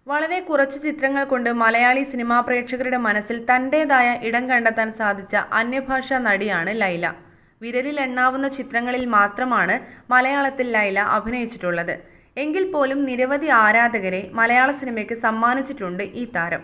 വളരെ കുറച്ച് ചിത്രങ്ങൾ കൊണ്ട് മലയാളി സിനിമാ പ്രേക്ഷകരുടെ മനസ്സിൽ തൻ്റേതായ ഇടം കണ്ടെത്താൻ സാധിച്ച അന്യഭാഷാ നടിയാണ് ലൈല. വിരലിലെണ്ണാവുന്ന ചിത്രങ്ങളിൽ മാത്രമാണ് മലയാളത്തിൽ ലൈല അഭിനയിച്ചിട്ടുള്ളത്. എങ്കിൽ പോലും നിരവധി ആരാധകരെ മലയാള സിനിമയ്ക്ക് സമ്മാനിച്ചിട്ടുണ്ട് ഈ താരം.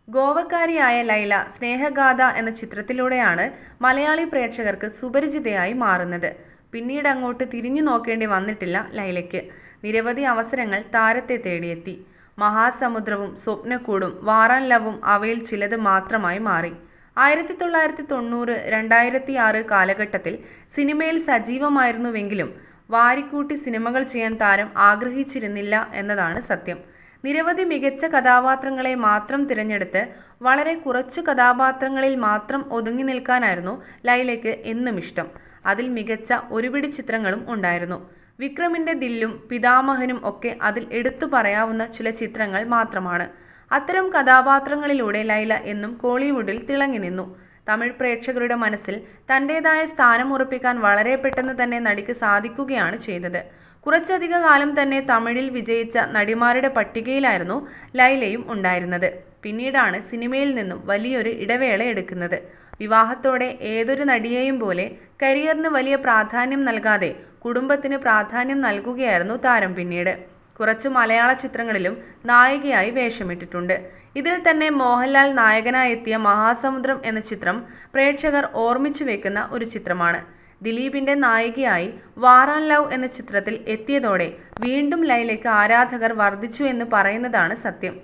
ഗോവക്കാരിയായ ലൈല സ്നേഹഗാഥ എന്ന ചിത്രത്തിലൂടെയാണ് മലയാളി പ്രേക്ഷകർക്ക് സുപരിചിതയായി മാറുന്നത്. പിന്നീട് അങ്ങോട്ട് തിരിഞ്ഞു നോക്കേണ്ടി വന്നിട്ടില്ല ലൈലയ്ക്ക്. നിരവധി അവസരങ്ങൾ താരത്തെ തേടിയെത്തി. മഹാസമുദ്രവും സ്വപ്നക്കൂടും വാറാൻ ലവും അവയിൽ ചിലത് മാത്രമായി മാറി. 1990, 2006 കാലഘട്ടത്തിൽ സിനിമയിൽ സജീവമായിരുന്നുവെങ്കിലും വാരിക്കൂട്ടി സിനിമകൾ ചെയ്യാൻ താരം ആഗ്രഹിച്ചിരുന്നില്ല എന്നതാണ് സത്യം. നിരവധി മികച്ച കഥാപാത്രങ്ങളെ മാത്രം തിരഞ്ഞെടുത്ത് വളരെ കുറച്ചു കഥാപാത്രങ്ങളിൽ മാത്രം ഒതുങ്ങി നിൽക്കാനായിരുന്നു ലൈലയ്ക്ക് എന്നും ഇഷ്ടം. അതിൽ മികച്ച ഒരുപിടി ചിത്രങ്ങളും ഉണ്ടായിരുന്നു. വിക്രമിന്റെ ദില്ലും പിതാമഹനും ഒക്കെ അതിൽ എടുത്തു പറയാവുന്ന ചില ചിത്രങ്ങൾ മാത്രമാണ്. അത്തരം കഥാപാത്രങ്ങളിലൂടെ ലൈല എന്നും കോളിവുഡിൽ തിളങ്ങി നിന്നു. തമിഴ് പ്രേക്ഷകരുടെ മനസ്സിൽ തൻ്റെതായ സ്ഥാനം ഉറപ്പിക്കാൻ വളരെ പെട്ടെന്ന് തന്നെ നടിക്ക് സാധിക്കുകയാണ് ചെയ്തത്. കുറച്ചധിക കാലം തന്നെ തമിഴിൽ വിജയിച്ച നടിമാരുടെ പട്ടികയിലായിരുന്നു ലൈലയും ഉണ്ടായിരുന്നത്. പിന്നീടാണ് സിനിമയിൽ നിന്നും വലിയൊരു ഇടവേള എടുക്കുന്നത്. വിവാഹത്തോടെ ഏതൊരു നടിയെയും പോലെ കരിയറിന് വലിയ പ്രാധാന്യം നൽകാതെ കുടുംബത്തിന് പ്രാധാന്യം നൽകുകയായിരുന്നു താരം. പിന്നീട് കുറച്ചു മലയാള ചിത്രങ്ങളിലും നായികയായി വേഷമിട്ടിട്ടുണ്ട്. ഇതിൽ തന്നെ മോഹൻലാൽ നായകനായി എത്തിയ മഹാസമുദ്രം എന്ന ചിത്രം പ്രേക്ഷകർ ഓർമ്മിച്ചു വെക്കുന്ന ഒരു ചിത്രമാണ്. ദിലീപിന്റെ നായികയായി വാറാൻ ലവ് എന്ന ചിത്രത്തിൽ എത്തിയതോടെ വീണ്ടും ലൈലയ്ക്ക് ആരാധകർ വർദ്ധിച്ചു എന്ന് പറയുന്നതാണ് സത്യം.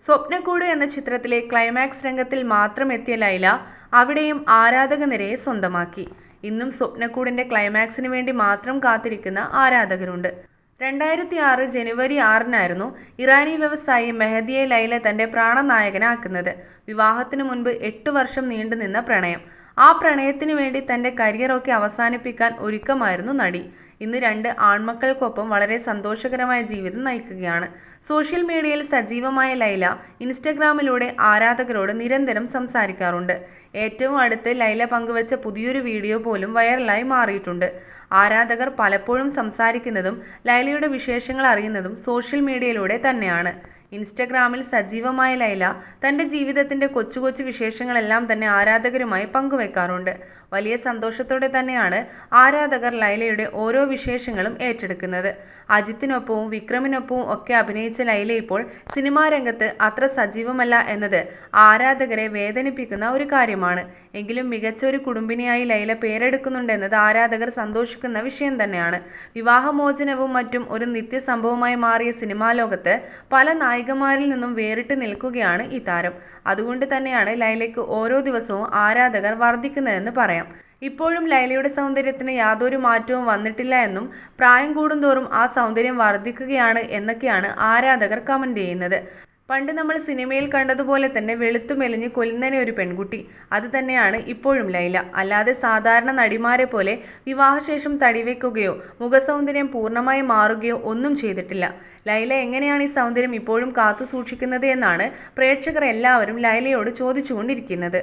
സ്വപ്നക്കൂട് എന്ന ചിത്രത്തിലെ ക്ലൈമാക്സ് രംഗത്തിൽ മാത്രം എത്തിയ ലൈല അവിടെയും ആരാധക നിരയെ സ്വന്തമാക്കി. ഇന്നും സ്വപ്നക്കൂടിന്റെ ക്ലൈമാക്സിന് വേണ്ടി മാത്രം കാത്തിരിക്കുന്ന ആരാധകരുണ്ട്. 2006 ജനുവരി 6-നായിരുന്നു ഇറാനി വ്യവസായി മെഹദിയെ ലൈല തന്റെ പ്രാണനായകനാക്കുന്നത്. വിവാഹത്തിനു മുൻപ് 8 വർഷം നീണ്ടുനിന്ന പ്രണയം. ആ പ്രണയത്തിനു വേണ്ടി തന്റെ കരിയറൊക്കെ അവസാനിപ്പിക്കാൻ ഒരുക്കമായിരുന്നു നടി. ഇന്ന് 2 ആൺമക്കൾക്കൊപ്പം വളരെ സന്തോഷകരമായ ജീവിതം നയിക്കുകയാണ്. സോഷ്യൽ മീഡിയയിൽ സജീവമായ ലൈല ഇൻസ്റ്റഗ്രാമിലൂടെ ആരാധകരോട് നിരന്തരം സംസാരിക്കാറുണ്ട്. ഏറ്റവും അടുത്ത് ലൈല പങ്കുവച്ച പുതിയൊരു വീഡിയോ പോലും വൈറലായി മാറിയിട്ടുണ്ട്. ആരാധകർ പലപ്പോഴും സംസാരിക്കുന്നതും ലൈലയുടെ വിശേഷങ്ങൾ അറിയുന്നതും സോഷ്യൽ മീഡിയയിലൂടെ തന്നെയാണ്. ഇൻസ്റ്റഗ്രാമിൽ സജീവമായ ലൈല തൻ്റെ ജീവിതത്തിൻ്റെ കൊച്ചു കൊച്ചു വിശേഷങ്ങളെല്ലാം തന്നെ ആരാധകരുമായി പങ്കുവെക്കാറുണ്ട്. വലിയ സന്തോഷത്തോടെ തന്നെയാണ് ആരാധകർ ലൈലയുടെ ഓരോ വിശേഷങ്ങളും ഏറ്റെടുക്കുന്നത്. അജിത്തിനൊപ്പവും വിക്രമിനൊപ്പവും ഒക്കെ അഭിനയിച്ച ലൈല ഇപ്പോൾ സിനിമാ രംഗത്ത് അത്ര സജീവമല്ല എന്നത് ആരാധകരെ വേദനിപ്പിക്കുന്ന ഒരു കാര്യമാണ്. എങ്കിലും മികച്ച ഒരു കുടുംബിനിയായി ലൈല പേരെടുക്കുന്നുണ്ടെന്നത് ആരാധകർ സന്തോഷിക്കുന്ന വിഷയം തന്നെയാണ്. വിവാഹമോചനവും മറ്റും ഒരു നിത്യസംഭവമായി മാറിയ സിനിമാ ലോകത്ത് പല നായികമാരിൽ നിന്നും വേറിട്ട് നിൽക്കുകയാണ് ഈ താരം. അതുകൊണ്ട് തന്നെയാണ് ലൈലയ്ക്ക് ഓരോ ദിവസവും ആരാധകർ വർദ്ധിക്കുന്നതെന്ന് പറയാം. ഇപ്പോഴും ലൈലയുടെ സൗന്ദര്യത്തിന് യാതൊരു മാറ്റവും വന്നിട്ടില്ല എന്നും പ്രായം കൂടുന്തോറും ആ സൗന്ദര്യം വർദ്ധിക്കുകയാണ് എന്നൊക്കെയാണ് ആരാധകർ കമന്റ് ചെയ്യുന്നത്. പണ്ട് നമ്മൾ സിനിമയിൽ കണ്ടതുപോലെ തന്നെ വെളുത്തു മെലിഞ്ഞ് കൊല്ലുന്നനെ ഒരു പെൺകുട്ടി, അത് തന്നെയാണ് ഇപ്പോഴും ലൈല. അല്ലാതെ സാധാരണ നടിമാരെ പോലെ വിവാഹശേഷം തടിവെക്കുകയോ മുഖസൗന്ദര്യം പൂർണ്ണമായി മാറുകയോ ഒന്നും ചെയ്തിട്ടില്ല. ലൈല എങ്ങനെയാണ് ഈ സൗന്ദര്യം ഇപ്പോഴും കാത്തു സൂക്ഷിക്കുന്നത് എന്നാണ് പ്രേക്ഷകർ എല്ലാവരും ലൈലയോട് ചോദിച്ചുകൊണ്ടിരിക്കുന്നത്.